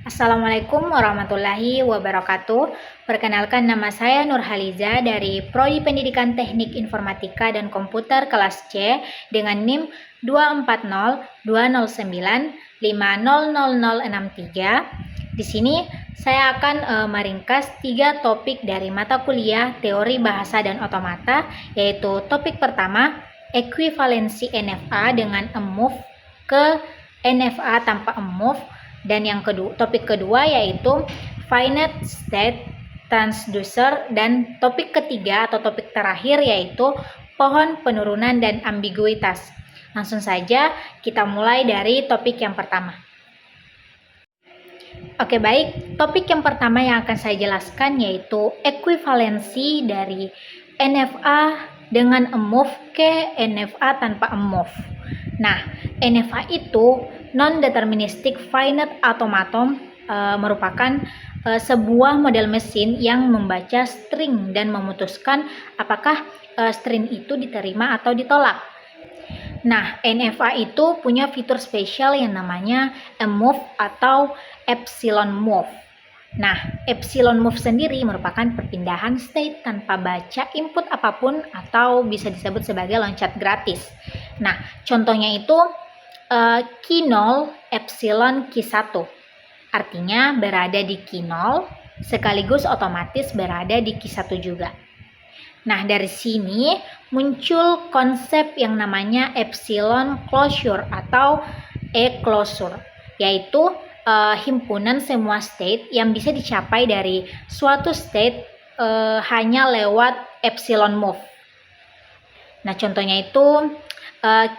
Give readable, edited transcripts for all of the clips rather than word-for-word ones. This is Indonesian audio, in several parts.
Assalamualaikum warahmatullahi wabarakatuh. Perkenalkan, nama saya Nurhaliza dari Prodi Pendidikan Teknik Informatika dan Komputer kelas C dengan NIM 24020950063. Di sini saya akan meringkas 3 topik dari mata kuliah Teori Bahasa dan Otomata, yaitu topik pertama, ekuivalensi NFA dengan move ke NFA tanpa move. Dan yang kedua, topik kedua yaitu finite state transducer, dan topik ketiga atau topik terakhir yaitu pohon penurunan dan ambiguitas. Langsung saja kita mulai dari topik yang pertama. Oke, baik. Topik yang pertama yang akan saya jelaskan yaitu ekuivalensi dari NFA dengan move ke NFA tanpa move. Nah, NFA itu non-deterministic finite automaton, merupakan sebuah model mesin yang membaca string dan memutuskan apakah string itu diterima atau ditolak. Nah, NFA itu punya fitur spesial yang namanya move atau epsilon move. Nah, epsilon move sendiri merupakan perpindahan state tanpa baca input apapun atau bisa disebut sebagai loncat gratis. Nah, contohnya itu Q0 epsilon Q1. Artinya berada di Q0 sekaligus otomatis berada di Q1 juga. Nah, dari sini muncul konsep yang namanya epsilon closure atau e-closure, yaitu himpunan semua state yang bisa dicapai dari suatu state hanya lewat epsilon move. Nah, contohnya itu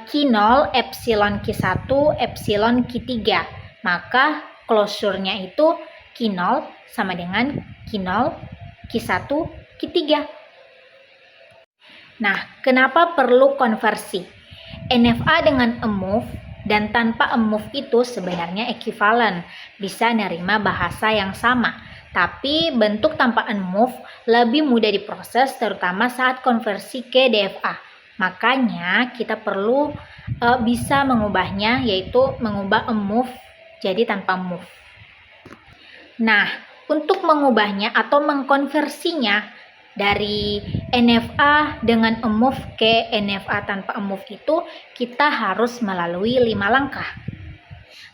Q0 epsilon Q1 epsilon Q3. Maka closure-nya itu Q0 sama dengan Q0 Q1 Q3. Nah, kenapa perlu konversi? NFA dengan move dan tanpa move itu sebenarnya ekuivalen, bisa nerima bahasa yang sama. Tapi bentuk tanpa move lebih mudah diproses, terutama saat konversi ke DFA. Makanya kita perlu bisa mengubahnya, yaitu mengubah move jadi tanpa move. Nah, untuk mengubahnya atau mengkonversinya dari NFA dengan move ke NFA tanpa move itu kita harus melalui 5 langkah.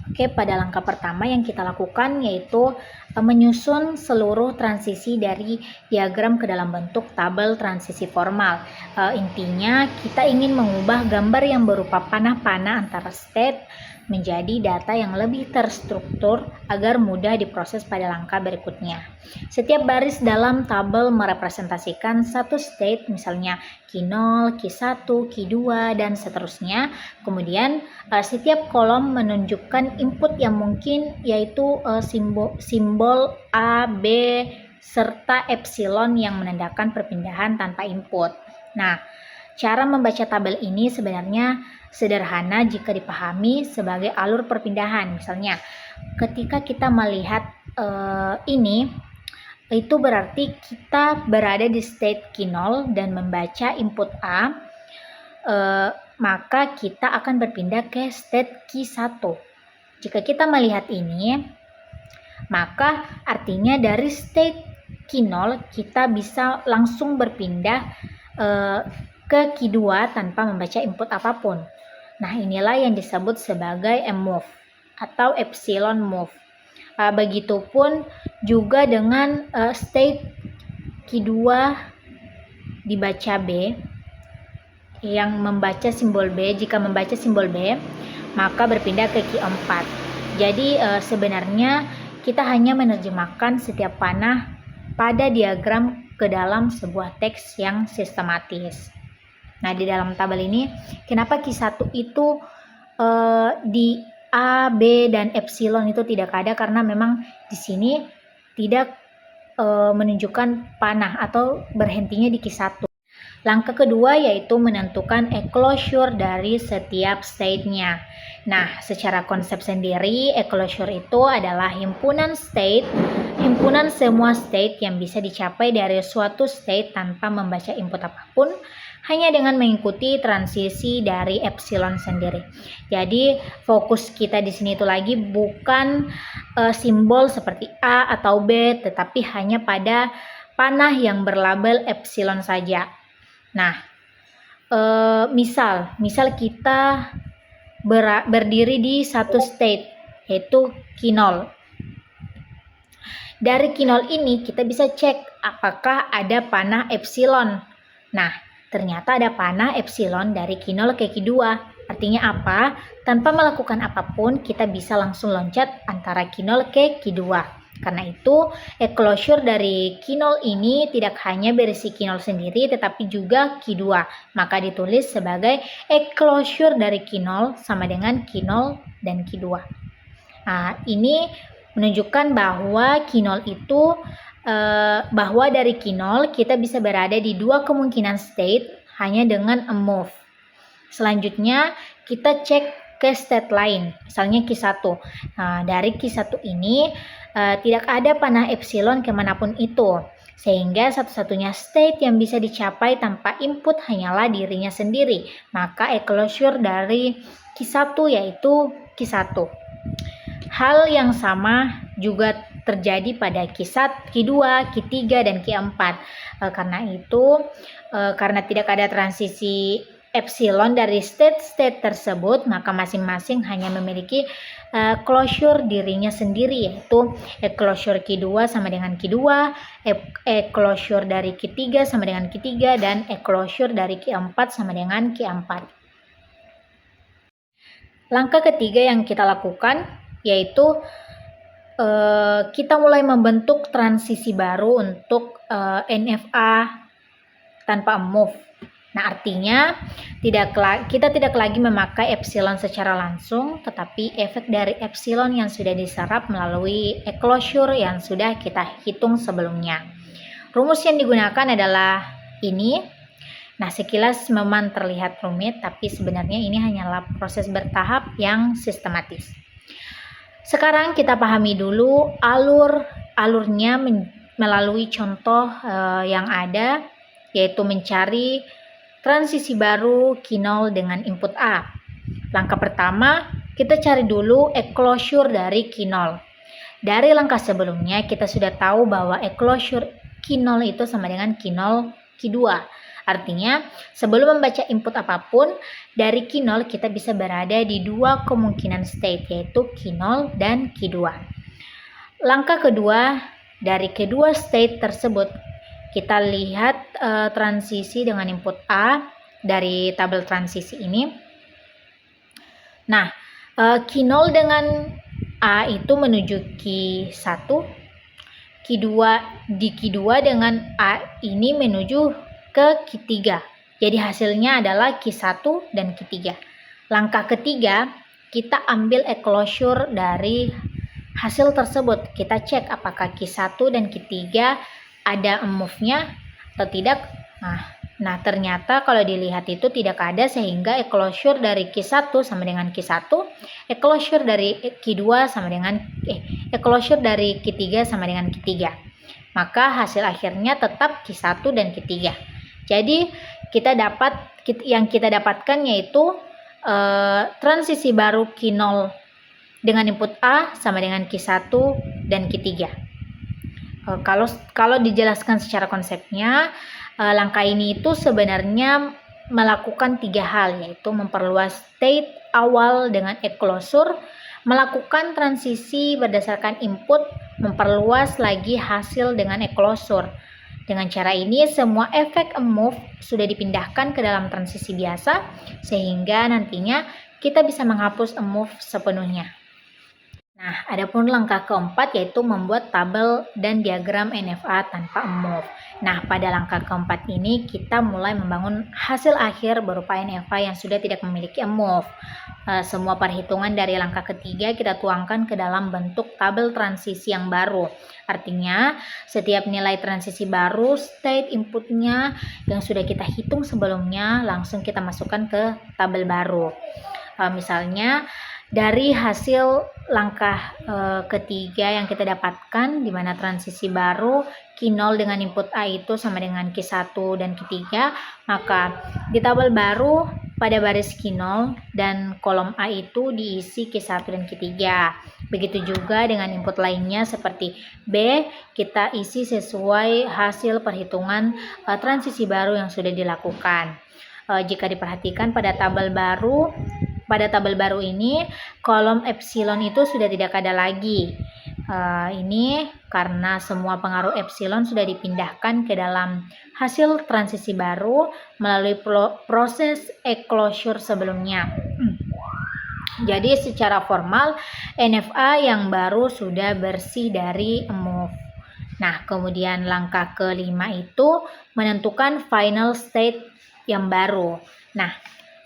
Oke, pada langkah pertama yang kita lakukan yaitu menyusun seluruh transisi dari diagram ke dalam bentuk tabel transisi formal. Intinya kita ingin mengubah gambar yang berupa panah-panah antara state menjadi data yang lebih terstruktur agar mudah diproses pada langkah berikutnya. Setiap baris dalam tabel merepresentasikan satu state, misalnya Q0, Q1, Q2, dan seterusnya. Kemudian setiap kolom menunjukkan input yang mungkin, yaitu simbol A, B, serta epsilon yang menandakan perpindahan tanpa input. Nah, cara membaca tabel ini sebenarnya sederhana jika dipahami sebagai alur perpindahan. Misalnya, ketika kita melihat ini, itu berarti kita berada di state Q0 dan membaca input A, maka kita akan berpindah ke state Q1. Jika kita melihat ini, maka artinya dari state Q0 kita bisa langsung berpindah ke Q2 tanpa membaca input apapun. Nah, inilah yang disebut sebagai move atau epsilon move. Begitupun juga dengan state Q2 dibaca B yang membaca simbol B. Jika membaca simbol B, maka berpindah ke Q4. Jadi sebenarnya kita hanya menerjemahkan setiap panah pada diagram ke dalam sebuah teks yang sistematis. Nah, di dalam tabel ini, kenapa Q1 itu di A, B, dan epsilon itu tidak ada? Karena memang di sini tidak menunjukkan panah atau berhentinya di Q1. Langkah kedua yaitu menentukan e-closure dari setiap state-nya. Nah, secara konsep sendiri, e-closure itu adalah himpunan state himpunan semua state yang bisa dicapai dari suatu state tanpa membaca input apapun, hanya dengan mengikuti transisi dari epsilon sendiri. Jadi fokus kita di sini itu lagi bukan simbol seperti A atau B, tetapi hanya pada panah yang berlabel epsilon saja. Nah, misal kita berdiri di satu state, yaitu Q0. Dari Q0 ini kita bisa cek apakah ada panah epsilon. Nah, ternyata ada panah epsilon dari Q0 ke Q2. Artinya apa? Tanpa melakukan apapun, kita bisa langsung loncat antara Q0 ke Q2. Karena itu, enclosure dari Q0 ini tidak hanya berisi Q0 sendiri, tetapi juga Q2. Maka ditulis sebagai enclosure dari Q0 sama dengan Q0 dan Q2. Nah, ini menunjukkan bahwa Q0 itu bahwa dari Q0 kita bisa berada di dua kemungkinan state hanya dengan a move. Selanjutnya kita cek ke state lain, misalnya Q1. Nah, dari Q1 ini tidak ada panah epsilon kemanapun itu, sehingga satu-satunya state yang bisa dicapai tanpa input hanyalah dirinya sendiri. Maka enclosure dari Q1 yaitu Q1. Hal yang sama juga terjadi pada Q1, Q2, Q3, dan Q4. Karena itu, karena tidak ada transisi epsilon dari state-state tersebut, maka masing-masing hanya memiliki closure dirinya sendiri, yaitu closure Q2 sama dengan Q2, closure dari Q3 sama dengan Q3, dan closure dari Q4 sama dengan Q4. Langkah ketiga yang kita lakukan yaitu kita mulai membentuk transisi baru untuk NFA tanpa move. Nah, artinya kita tidak lagi memakai epsilon secara langsung, tetapi efek dari epsilon yang sudah diserap melalui enclosure yang sudah kita hitung sebelumnya. Rumus yang digunakan adalah ini. Nah, sekilas memang terlihat rumit, tapi sebenarnya ini hanyalah proses bertahap yang sistematis. Sekarang kita pahami dulu alurnya melalui contoh yang ada, yaitu mencari transisi baru Q0 dengan input A. Langkah pertama, kita cari dulu enclosure dari Q0. Dari langkah sebelumnya, kita sudah tahu bahwa enclosure Q0 itu sama dengan Q0 Q2. Artinya, sebelum membaca input apapun, dari Q0 kita bisa berada di dua kemungkinan state, yaitu Q0 dan Q2. Langkah kedua, dari kedua state tersebut, kita lihat transisi dengan input A dari tabel transisi ini. Nah, Q0 dengan A itu menuju Q1, di Q2 dengan A ini menuju ke Q3. Jadi hasilnya adalah Q1 dan Q3. Langkah ketiga, kita ambil enclosure dari hasil tersebut. Kita cek apakah Q1 dan Q3 ada move-nya atau tidak. Nah, ternyata kalau dilihat itu tidak ada, sehingga enclosure dari Q1 sama dengan Q1, enclosure dari Q2 sama dengan enclosure dari Q3 sama dengan Q3. Maka hasil akhirnya tetap Q1 dan Q3. Jadi yang kita dapatkan yaitu transisi baru Q0 dengan input A sama dengan Q1 dan Q3. Kalau dijelaskan secara konsepnya, langkah ini itu sebenarnya melakukan 3 hal, yaitu memperluas state awal dengan enclosure, melakukan transisi berdasarkan input, memperluas lagi hasil dengan enclosure. Dengan cara ini, semua efek move sudah dipindahkan ke dalam transisi biasa, sehingga nantinya kita bisa menghapus move sepenuhnya. Nah, adapun langkah keempat yaitu membuat tabel dan diagram NFA tanpa move. Nah, pada langkah keempat ini kita mulai membangun hasil akhir berupa NFA yang sudah tidak memiliki move. Semua perhitungan dari langkah ketiga kita tuangkan ke dalam bentuk tabel transisi yang baru. Artinya, setiap nilai transisi baru, state inputnya yang sudah kita hitung sebelumnya langsung kita masukkan ke tabel baru. Misalnya, dari hasil langkah ketiga yang kita dapatkan, di mana transisi baru Q0 dengan input A itu sama dengan Q1 dan Q3, maka di tabel baru pada baris Q0 dan kolom A itu diisi Q1 dan Q3. Begitu juga dengan input lainnya seperti B, kita isi sesuai hasil perhitungan transisi baru yang sudah dilakukan. Jika diperhatikan pada tabel baru ini kolom epsilon itu sudah tidak ada lagi. Ini karena semua pengaruh epsilon sudah dipindahkan ke dalam hasil transisi baru melalui proses e-closure sebelumnya. Jadi secara formal NFA yang baru sudah bersih dari move. Nah, kemudian langkah kelima itu menentukan final state yang baru. Nah,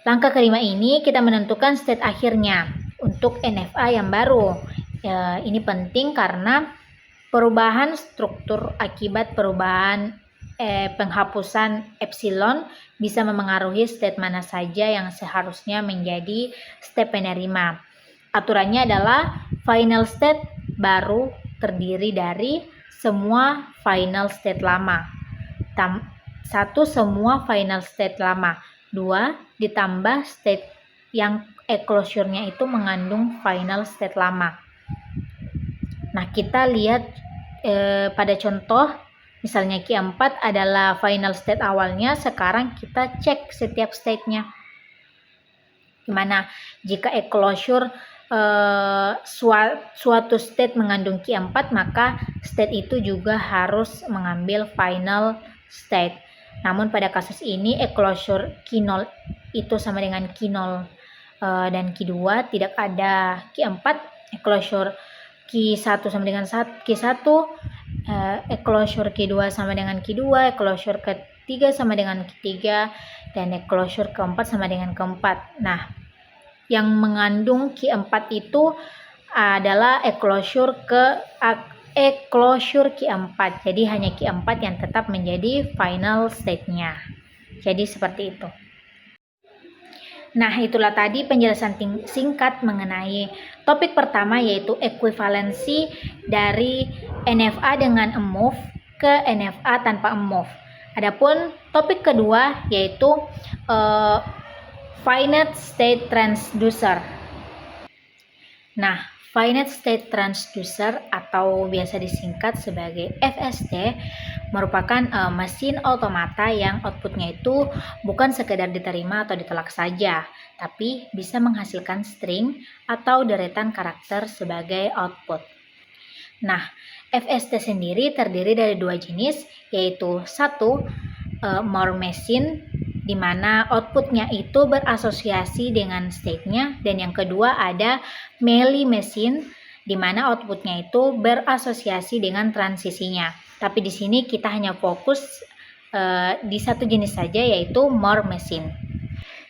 langkah kelima ini kita menentukan state akhirnya untuk NFA yang baru. Ini penting karena perubahan struktur akibat perubahan penghapusan epsilon bisa memengaruhi state mana saja yang seharusnya menjadi state penerima. Aturannya adalah final state baru terdiri dari semua final state lama. 1 semua final state lama. 2 ditambah state yang e-closure-nya itu mengandung final state lama. Nah, kita lihat pada contoh, misalnya Q4 adalah final state awalnya, sekarang kita cek setiap state-nya. Dimana jika e-closure suatu state mengandung Q4, maka state itu juga harus mengambil final state. Namun pada kasus ini e-closure Q0 itu sama dengan Q0 dan Q2, tidak ada Q4, e-closure Q1 sama dengan Q1, e-closure Q2 sama dengan Q2, e-closure ketiga sama dengan Q3, dan e-closure keempat sama dengan keempat. Nah, yang mengandung Q4 itu adalah e-closure Q4. Jadi hanya Q4 yang tetap menjadi final state-nya. Jadi seperti itu. Nah, itulah tadi penjelasan singkat mengenai topik pertama, yaitu ekuivalensi dari NFA dengan move ke NFA tanpa move. Adapun topik kedua yaitu finite state transducer. Nah, finite state transducer atau biasa disingkat sebagai FST merupakan mesin automata yang outputnya itu bukan sekedar diterima atau ditolak saja, tapi bisa menghasilkan string atau deretan karakter sebagai output. Nah, FST sendiri terdiri dari 2 jenis, yaitu 1 Moore machine, di mana outputnya itu berasosiasi dengan state-nya, dan yang kedua ada Mealy machine, di mana outputnya itu berasosiasi dengan transisinya. Tapi di sini kita hanya fokus di satu jenis saja, yaitu Moore machine.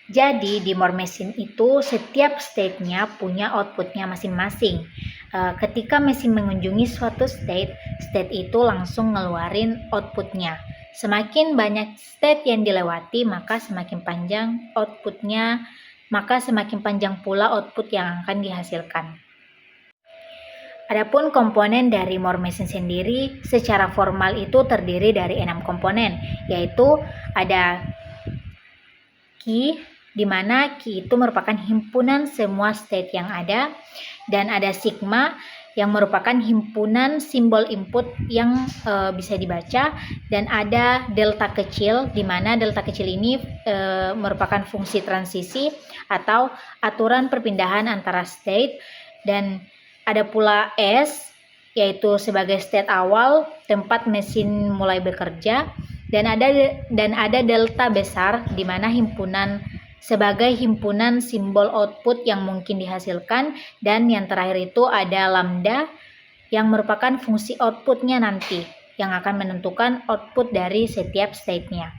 Jadi di Moore machine itu setiap state-nya punya outputnya masing-masing. Ketika mesin mengunjungi suatu state itu langsung ngeluarin outputnya. Semakin banyak state yang dilewati, maka semakin panjang outputnya, maka semakin panjang pula output yang akan dihasilkan. Adapun komponen dari Moore machine sendiri secara formal itu terdiri dari 6 komponen, yaitu ada key, di mana key itu merupakan himpunan semua state yang ada, dan ada sigma yang merupakan himpunan simbol input yang bisa dibaca, dan ada delta kecil, di mana delta kecil ini merupakan fungsi transisi atau aturan perpindahan antara state, dan ada pula S, yaitu sebagai state awal tempat mesin mulai bekerja, dan ada delta besar, di mana sebagai himpunan simbol output yang mungkin dihasilkan, dan yang terakhir itu ada lambda yang merupakan fungsi outputnya nanti yang akan menentukan output dari setiap state-nya.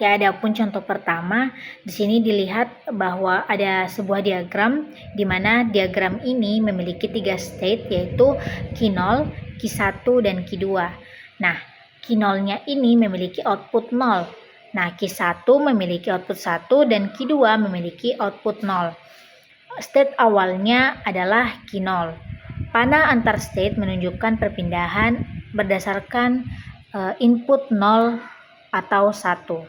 Ya, adapun contoh pertama, di sini dilihat bahwa ada sebuah diagram, di mana diagram ini memiliki 3 state, yaitu Q0, Q1, dan Q2. Nah, Q0-nya ini memiliki output 0. Nah, Q1 memiliki output 1 dan Q2 memiliki output 0. State awalnya adalah Q0. Panah antar state menunjukkan perpindahan berdasarkan input 0 atau 1.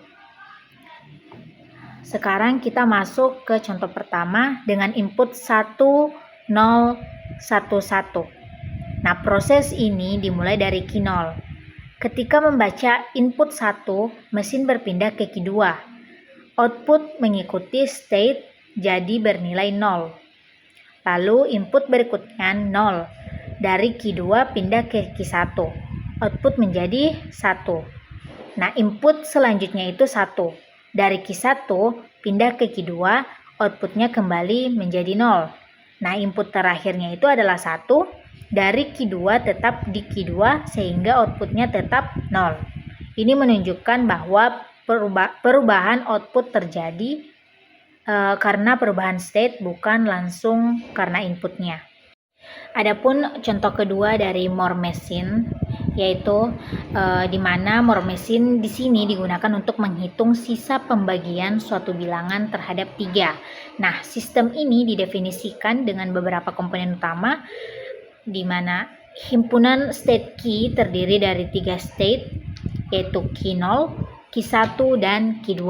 Sekarang kita masuk ke contoh pertama dengan input 1, 0, 1, 1. Nah, proses ini dimulai dari Q0. Ketika membaca input 1, mesin berpindah ke Q2. Output mengikuti state jadi bernilai 0. Lalu input berikutnya 0. Dari Q2 pindah ke Q1. Output menjadi 1. Nah, input selanjutnya itu 1. Dari Q1 pindah ke Q2, outputnya kembali menjadi 0. Nah, input terakhirnya itu adalah 1. Dari Q2 tetap di Q2 sehingga outputnya tetap 0. Ini menunjukkan bahwa perubahan output terjadi karena perubahan state, bukan langsung karena inputnya. Adapun contoh kedua dari Moore machine, yaitu di mana Moore machine di sini digunakan untuk menghitung sisa pembagian suatu bilangan terhadap 3. Nah, sistem ini didefinisikan dengan beberapa komponen utama, di mana himpunan state key terdiri dari 3 state, yaitu Q0, Q1, dan Q2.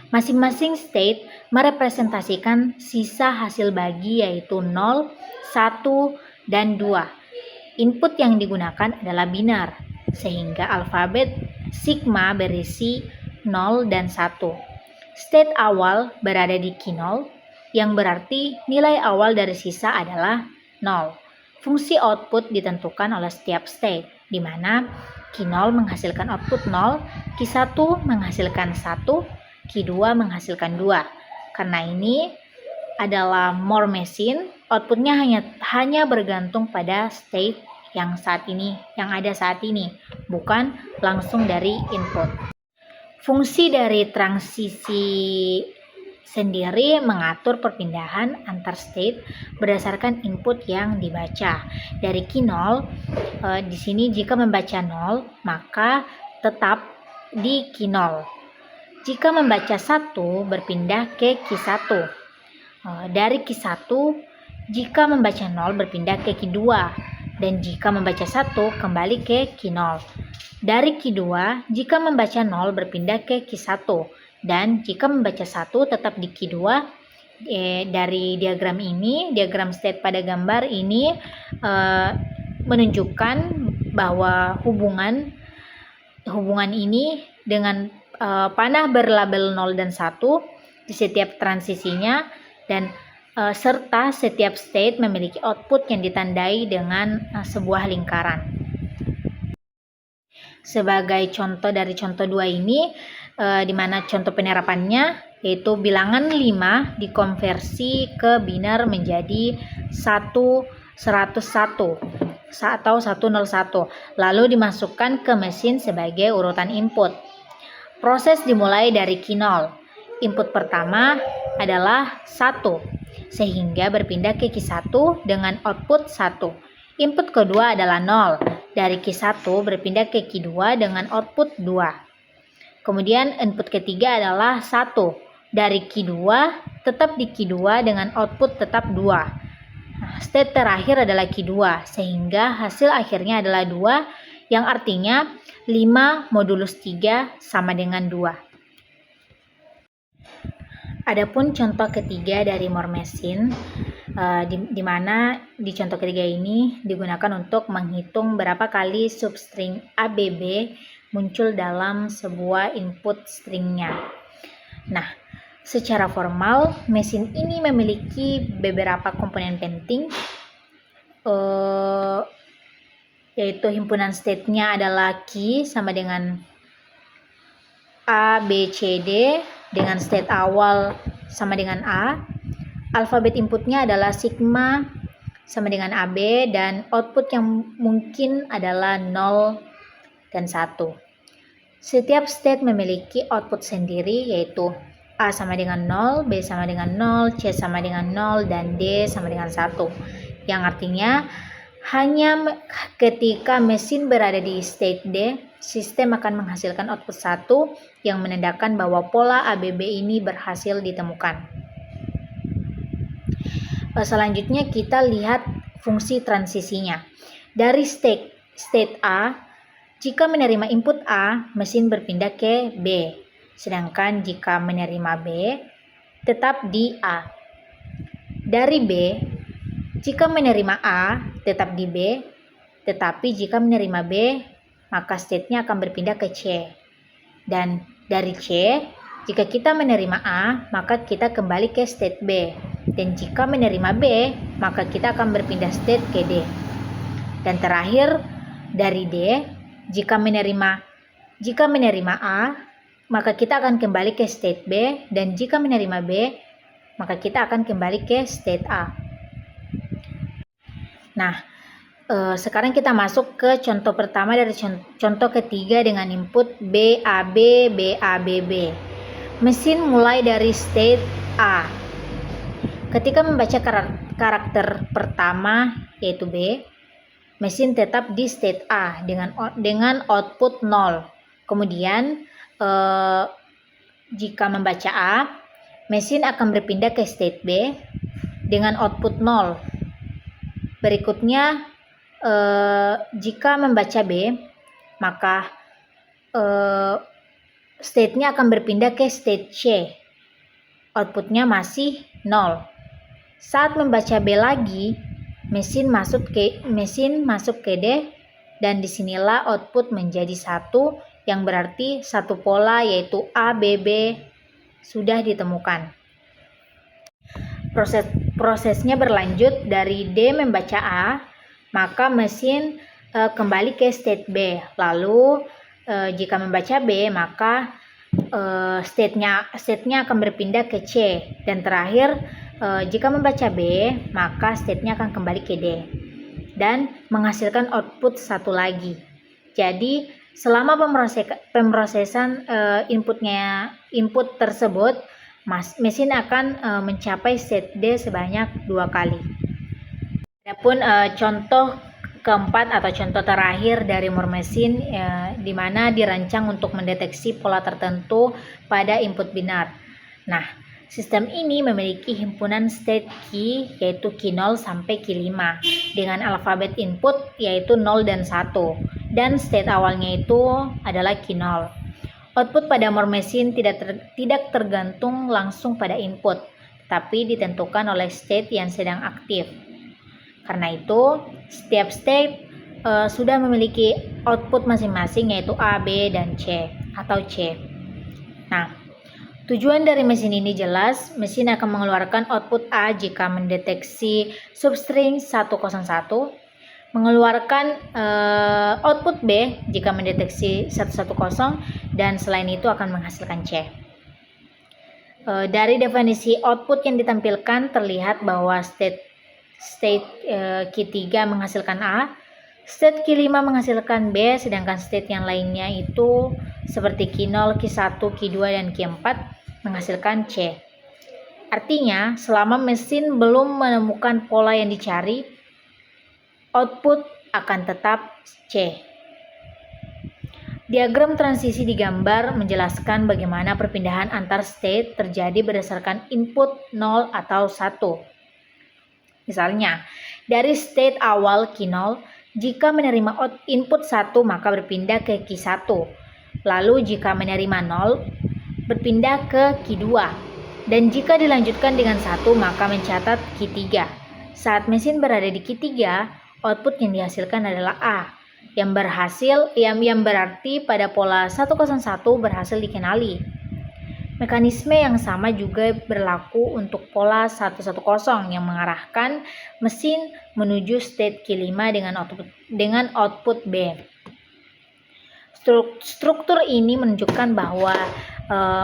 Masing-masing state merepresentasikan sisa hasil bagi, yaitu 0, 1, dan 2. Input yang digunakan adalah binar, sehingga alfabet sigma berisi 0 dan 1. State awal berada di Q0, yang berarti nilai awal dari sisa adalah 0. Fungsi output ditentukan oleh setiap state, di mana Q0 menghasilkan output 0, Q1 menghasilkan 1, Q2 menghasilkan 2. Karena ini adalah Moore machine, outputnya hanya bergantung pada state yang ada saat ini, bukan langsung dari input. Fungsi dari transisi sendiri mengatur perpindahan antar state berdasarkan input yang dibaca. Dari Q0, di sini jika membaca 0, maka tetap di Q0. Jika membaca 1, berpindah ke Q1. Dari Q1, jika membaca 0 berpindah ke Q2, dan jika membaca 1 kembali ke Q0. Dari Q2, jika membaca 0 berpindah ke Q1, dan jika membaca 1 tetap di Q2. Dari diagram ini, diagram state pada gambar ini menunjukkan bahwa hubungan ini dengan panah berlabel 0 dan 1 di setiap transisinya, dan serta setiap state memiliki output yang ditandai dengan sebuah lingkaran. Sebagai contoh dari contoh 2 ini, di mana contoh penerapannya yaitu bilangan 5 dikonversi ke binar menjadi 101 atau 101, lalu dimasukkan ke mesin sebagai urutan input. Proses dimulai dari Q0. Input pertama adalah 1, sehingga berpindah ke Q1 dengan output 1. Input kedua adalah 0. Dari Q1 berpindah ke Q2 dengan output 2. Kemudian input ketiga adalah 1. Dari Q2 tetap di Q2 dengan output tetap 2. State terakhir adalah Q2, sehingga hasil akhirnya adalah 2, yang artinya 5 modulus 3 sama dengan 2. Adapun contoh ketiga dari Moore machine, di mana di contoh ketiga ini digunakan untuk menghitung berapa kali substring ABB muncul dalam sebuah input stringnya. Nah, secara formal, mesin ini memiliki beberapa komponen penting, yaitu himpunan state-nya adalah key sama dengan A, B, C, D, dengan state awal sama dengan A. Alfabet inputnya adalah sigma sama dengan AB, dan output yang mungkin adalah 0 dan 1. Setiap state memiliki output sendiri, yaitu A sama dengan 0, B sama dengan 0, C sama dengan 0, dan D sama dengan 1. Yang artinya hanya ketika mesin berada di state D, sistem akan menghasilkan output 1 yang menandakan bahwa pola ABB ini berhasil ditemukan. Selanjutnya kita lihat fungsi transisinya. Dari state A, jika menerima input A, mesin berpindah ke B. Sedangkan jika menerima B, tetap di A. Dari B, jika menerima A, tetap di B. Tetapi jika menerima B, maka state-nya akan berpindah ke C. Dan dari C, jika kita menerima A, maka kita kembali ke state B. Dan jika menerima B, maka kita akan berpindah state ke D. Dan terakhir, dari D, jika menerima A, maka kita akan kembali ke state B. Dan jika menerima B, maka kita akan kembali ke state A. Nah, sekarang kita masuk ke contoh pertama dari contoh ketiga dengan input BAB, BABB. Mesin mulai dari state A. Ketika membaca karakter pertama yaitu B, mesin tetap di state A dengan output 0. Kemudian jika membaca A, mesin akan berpindah ke state B dengan output 0. Berikutnya jika membaca B, maka state-nya akan berpindah ke state C. Outputnya masih 0. Saat membaca B lagi, mesin masuk ke D, dan disinilah output menjadi 1, yang berarti satu pola yaitu ABB sudah ditemukan. Prosesnya berlanjut dari D membaca A, maka mesin kembali ke state B. Lalu jika membaca B, maka state-nya akan berpindah ke C. Dan terakhir, jika membaca B, maka state-nya akan kembali ke D dan menghasilkan output 1 lagi. Jadi selama pemrosesan input tersebut, mesin akan mencapai state D sebanyak 2 kali. Adapun contoh keempat atau contoh terakhir dari Moore mesin di mana dirancang untuk mendeteksi pola tertentu pada input binar. Nah, sistem ini memiliki himpunan state key yaitu key 0 sampai key 5 dengan alfabet input yaitu 0 dan 1, dan state awalnya itu adalah key 0. Output pada Moore mesin tidak tergantung langsung pada input, tapi ditentukan oleh state yang sedang aktif. Karena itu, setiap state sudah memiliki output masing-masing yaitu A, B, dan C atau C. Nah, tujuan dari mesin ini jelas, mesin akan mengeluarkan output A jika mendeteksi substring 101, mengeluarkan output B jika mendeteksi 110, dan selain itu akan menghasilkan C. Dari definisi output yang ditampilkan terlihat bahwa state key 3 menghasilkan A, state key 5 menghasilkan B, sedangkan state yang lainnya itu seperti key 0, key 1, key 2, dan key 4 menghasilkan C. Artinya, selama mesin belum menemukan pola yang dicari, output akan tetap C. Diagram transisi digambar menjelaskan bagaimana perpindahan antar state terjadi berdasarkan input 0 atau 1. Misalnya, dari state awal key 0, jika menerima input 1 maka berpindah ke key 1. Lalu jika menerima 0, berpindah ke key 2. Dan jika dilanjutkan dengan 1 maka mencatat key 3. Saat mesin berada di key 3, output yang dihasilkan adalah A, yang berarti pada pola 101 berhasil dikenali. Mekanisme yang sama juga berlaku untuk pola 110 yang mengarahkan mesin menuju state key 5 dengan output B. Struktur ini menunjukkan bahwa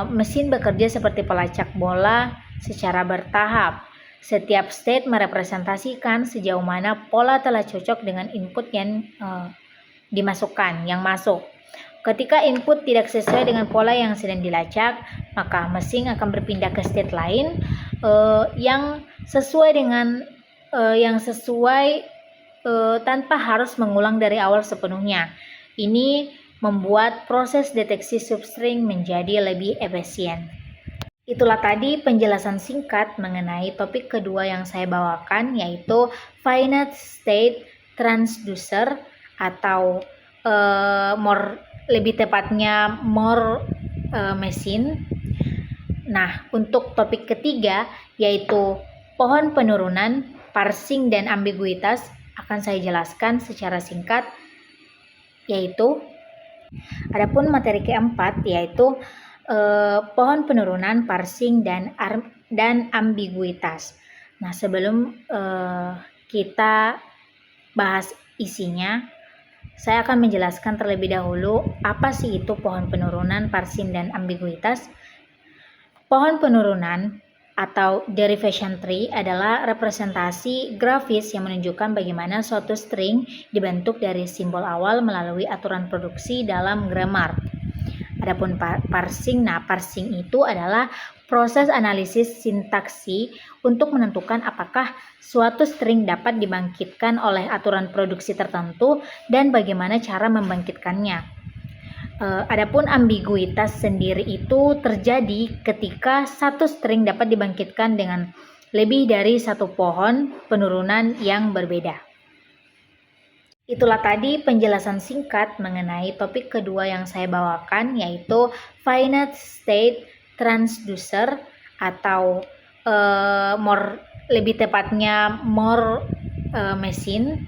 mesin bekerja seperti pelacak bola secara bertahap. Setiap state merepresentasikan sejauh mana pola telah cocok dengan input yang masuk. Ketika input tidak sesuai dengan pola yang sedang dilacak, maka mesin akan berpindah ke state lain yang sesuai tanpa harus mengulang dari awal sepenuhnya. Ini membuat proses deteksi substring menjadi lebih efisien. Itulah tadi penjelasan singkat mengenai topik kedua yang saya bawakan, yaitu finite state transducer atau lebih tepatnya Moore machine. Nah, untuk topik ketiga yaitu pohon penurunan, parsing dan ambiguitas akan saya jelaskan secara singkat, yaitu adapun materi keempat yaitu pohon penurunan, parsing dan ambiguitas. Nah, sebelum kita bahas isinya, saya akan menjelaskan terlebih dahulu apa sih itu pohon penurunan, parsing dan ambiguitas. Pohon penurunan atau derivation tree adalah representasi grafis yang menunjukkan bagaimana suatu string dibentuk dari simbol awal melalui aturan produksi dalam grammar. Adapun parsing, parsing itu adalah proses analisis sintaksi untuk menentukan apakah suatu string dapat dibangkitkan oleh aturan produksi tertentu dan bagaimana cara membangkitkannya. Adapun ambiguitas sendiri itu terjadi ketika satu string dapat dibangkitkan dengan lebih dari satu pohon penurunan yang berbeda. Itulah tadi penjelasan singkat mengenai topik kedua yang saya bawakan, yaitu finite state transducer atau lebih tepatnya Moore machine.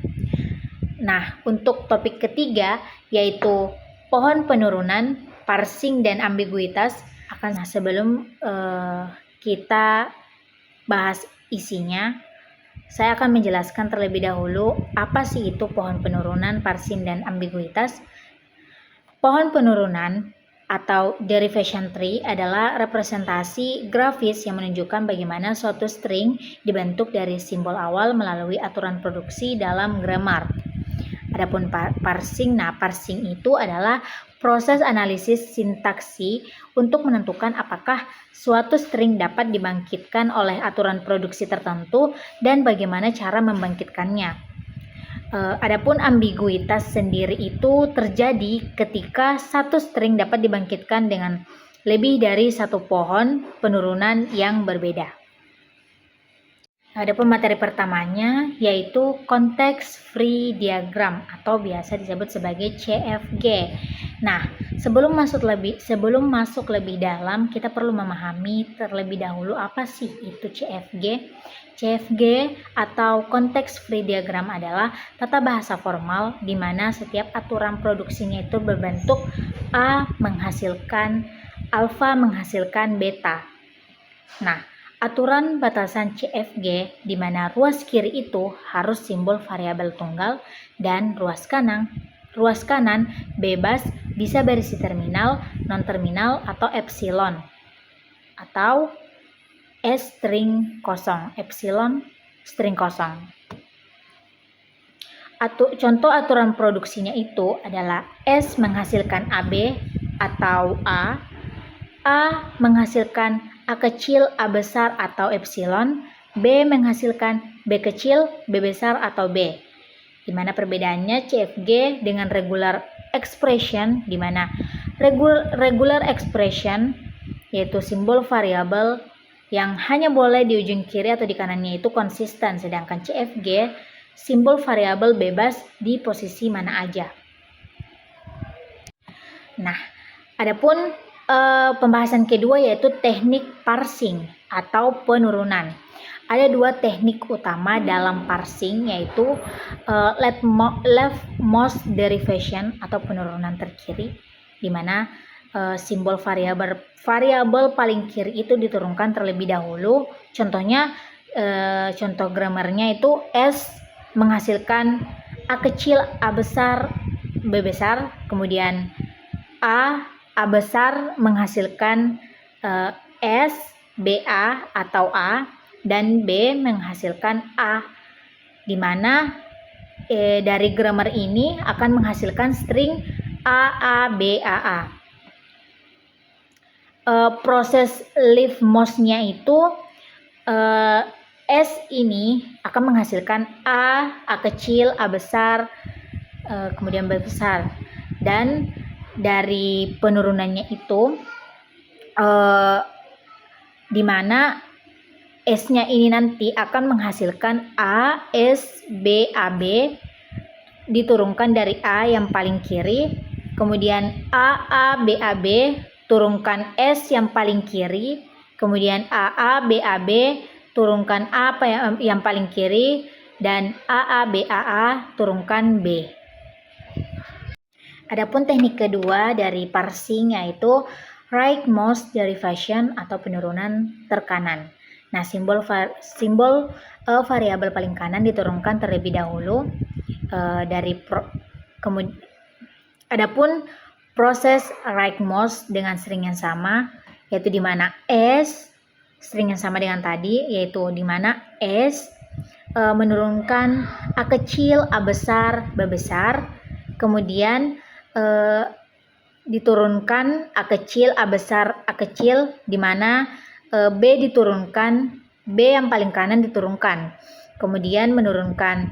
Nah, untuk topik ketiga yaitu pohon penurunan, parsing dan ambiguitas akan sebelum kita bahas isinya, saya akan menjelaskan terlebih dahulu apa sih itu pohon penurunan, parsing dan ambiguitas. Pohon penurunan atau derivation tree adalah representasi grafis yang menunjukkan bagaimana suatu string dibentuk dari simbol awal melalui aturan produksi dalam grammar. Adapun parsing, parsing itu adalah proses analisis sintaksi untuk menentukan apakah suatu string dapat dibangkitkan oleh aturan produksi tertentu dan bagaimana cara membangkitkannya. Adapun ambiguitas sendiri itu terjadi ketika satu string dapat dibangkitkan dengan lebih dari satu pohon penurunan yang berbeda. Adapun materi pertamanya yaitu Context Free Diagram atau biasa disebut sebagai CFG. Nah, sebelum masuk lebih dalam, kita perlu memahami terlebih dahulu apa sih itu CFG. CFG atau Context Free Diagram adalah tata bahasa formal di mana setiap aturan produksinya itu berbentuk A menghasilkan alfa menghasilkan beta. Nah, aturan batasan CFG di mana ruas kiri itu harus simbol variabel tunggal dan ruas kanan bebas bisa berisi terminal, non-terminal atau epsilon atau S string kosong, epsilon string kosong. Contoh aturan produksinya itu adalah S menghasilkan AB atau A menghasilkan A kecil, A besar atau epsilon, B menghasilkan B kecil, B besar atau B. Di mana perbedaannya CFG dengan regular expression, di mana regular expression yaitu simbol variabel yang hanya boleh di ujung kiri atau di kanannya itu konsisten, sedangkan CFG simbol variabel bebas di posisi mana aja. Nah, adapun pembahasan kedua yaitu teknik parsing atau penurunan. Ada dua teknik utama dalam parsing yaitu leftmost derivation atau penurunan terkiri, di mana simbol variabel paling kiri itu diturunkan terlebih dahulu. Contohnya contoh grammarnya itu S menghasilkan A kecil, A besar, B besar, kemudian A besar menghasilkan S, BA atau A, dan B menghasilkan A, di mana dari grammar ini akan menghasilkan string A, B, A. Proses leftmost-nya itu S ini akan menghasilkan A kecil, A besar, kemudian B besar, dan dari penurunannya itu di mana S-nya ini nanti akan menghasilkan A, S, B, AB diturunkan dari A yang paling kiri, kemudian A, B, AB turunkan S yang paling kiri, kemudian A, B, AB turunkan A yang paling kiri, dan A, B, A turunkan B. Adapun teknik kedua dari parsing yaitu rightmost derivation atau penurunan terkanan. Nah, simbol variabel paling kanan diturunkan terlebih dahulu adapun proses rightmost dengan string yang sama, yaitu di mana S string yang sama dengan tadi, yaitu di mana S menurunkan A kecil, A besar, B besar, kemudian diturunkan A kecil, A besar, A kecil, di mana B diturunkan, B yang paling kanan diturunkan, kemudian menurunkan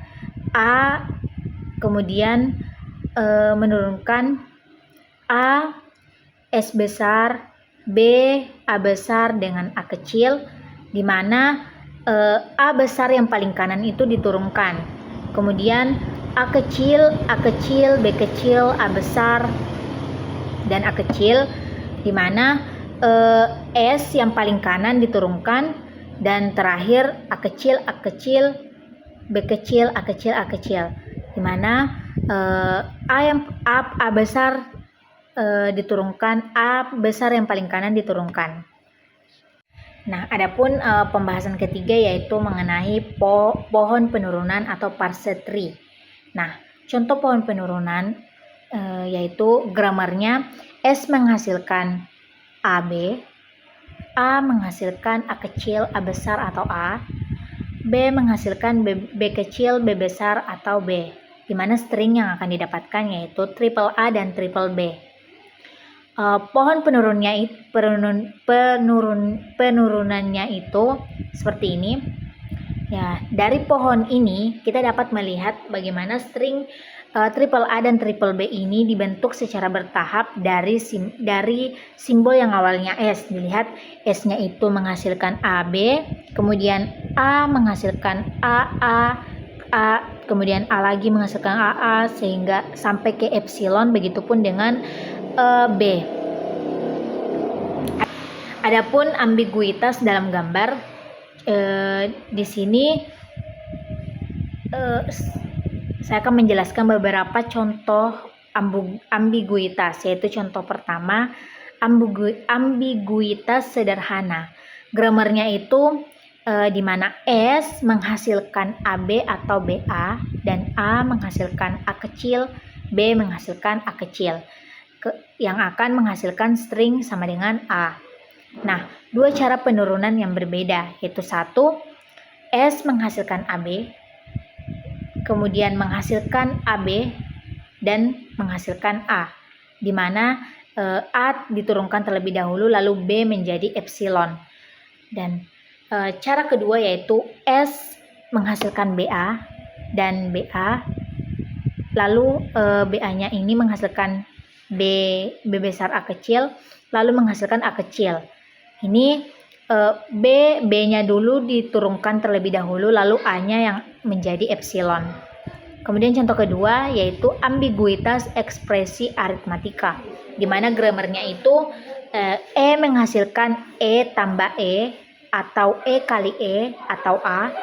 A, kemudian menurunkan A, S besar, B, A besar dengan A kecil, di mana A besar yang paling kanan itu diturunkan, kemudian A kecil, B kecil, A besar, dan A kecil, di mana S yang paling kanan diturunkan, dan terakhir A kecil, B kecil, A kecil, A kecil, di mana A besar diturunkan, A besar yang paling kanan diturunkan. Nah, adapun pembahasan ketiga yaitu mengenai pohon penurunan atau parse tree. Nah, contoh pohon penurunan yaitu gramarnya S menghasilkan AB, A menghasilkan A kecil, A besar atau A, B menghasilkan B kecil, B besar atau B, di mana string yang akan didapatkan yaitu triple A dan triple B. Pohon penurunannya itu seperti ini. Ya, dari pohon ini kita dapat melihat bagaimana string triple A dan triple B ini dibentuk secara bertahap dari simbol yang awalnya S. Dilihat S-nya itu menghasilkan AB, kemudian A menghasilkan A, kemudian A lagi menghasilkan AA sehingga sampai ke epsilon, begitupun dengan B. Adapun ambiguitas dalam gambar di sini saya akan menjelaskan beberapa contoh ambiguitas, yaitu contoh pertama ambiguitas sederhana. Gramarnya itu di mana S menghasilkan AB atau BA dan A menghasilkan A kecil, B menghasilkan A kecil, yang akan menghasilkan string sama dengan A. Nah, dua cara penurunan yang berbeda, yaitu satu, S menghasilkan AB, kemudian menghasilkan AB dan menghasilkan A, di mana A diturunkan terlebih dahulu lalu B menjadi epsilon. Dan cara kedua yaitu S menghasilkan BA dan BA, lalu BA-nya ini menghasilkan B besar A kecil, lalu menghasilkan A kecil. Ini B-nya dulu diturunkan terlebih dahulu, lalu A-nya yang menjadi epsilon. Kemudian contoh kedua yaitu ambiguitas ekspresi aritmatika, di mana gramarnya itu E menghasilkan E tambah E atau E kali E atau A.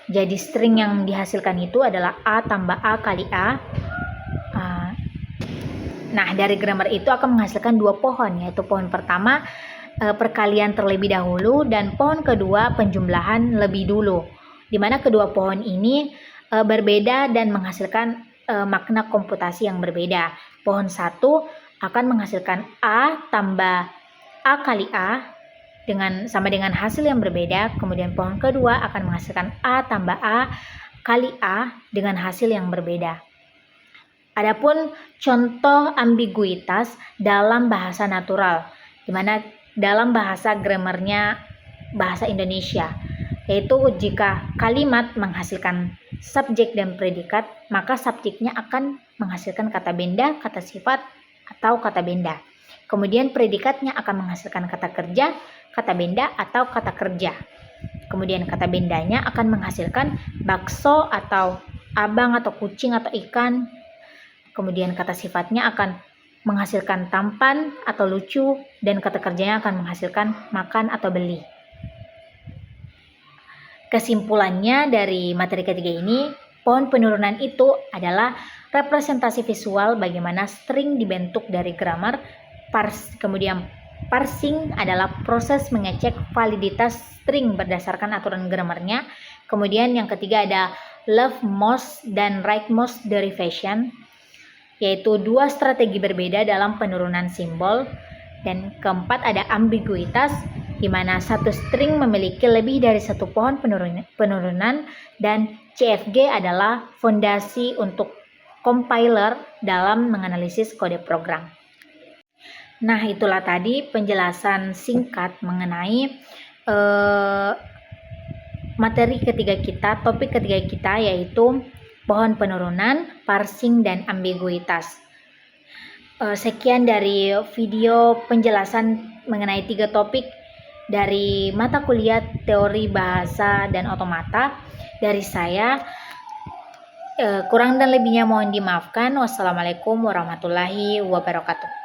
Jadi string yang dihasilkan itu adalah A tambah A kali A. Nah, dari grammar itu akan menghasilkan dua pohon, yaitu pohon pertama perkalian terlebih dahulu dan pohon kedua penjumlahan lebih dulu, di mana kedua pohon ini berbeda dan menghasilkan makna komputasi yang berbeda. Pohon satu akan menghasilkan A tambah A kali A sama dengan hasil yang berbeda, kemudian pohon kedua akan menghasilkan A tambah A kali A dengan hasil yang berbeda. Adapun contoh ambiguitas dalam bahasa natural, di mana dalam bahasa gramarnya bahasa Indonesia, yaitu jika kalimat menghasilkan subjek dan predikat, maka subjeknya akan menghasilkan kata benda, kata sifat, atau kata benda. Kemudian predikatnya akan menghasilkan kata kerja, kata benda, atau kata kerja. Kemudian kata bendanya akan menghasilkan bakso atau abang atau kucing atau ikan. Kemudian kata sifatnya akan menghasilkan tampan atau lucu, dan kata kerjanya akan menghasilkan makan atau beli. Kesimpulannya dari materi ketiga ini, pohon penurunan itu adalah representasi visual bagaimana string dibentuk dari grammar. Kemudian parsing adalah proses mengecek validitas string berdasarkan aturan grammarnya. Kemudian yang ketiga ada leftmost dan rightmost derivation, yaitu dua strategi berbeda dalam penurunan simbol. Dan keempat ada ambiguitas, di mana satu string memiliki lebih dari satu pohon penurunan, dan CFG adalah fondasi untuk compiler dalam menganalisis kode program. Nah, itulah tadi penjelasan singkat mengenai materi ketiga kita, topik ketiga kita, yaitu pohon penurunan, parsing, dan ambiguitas. Sekian dari video penjelasan mengenai 3 topik dari mata kuliah teori bahasa dan otomata dari saya. Kurang dan lebihnya mohon dimaafkan. Wassalamualaikum warahmatullahi wabarakatuh.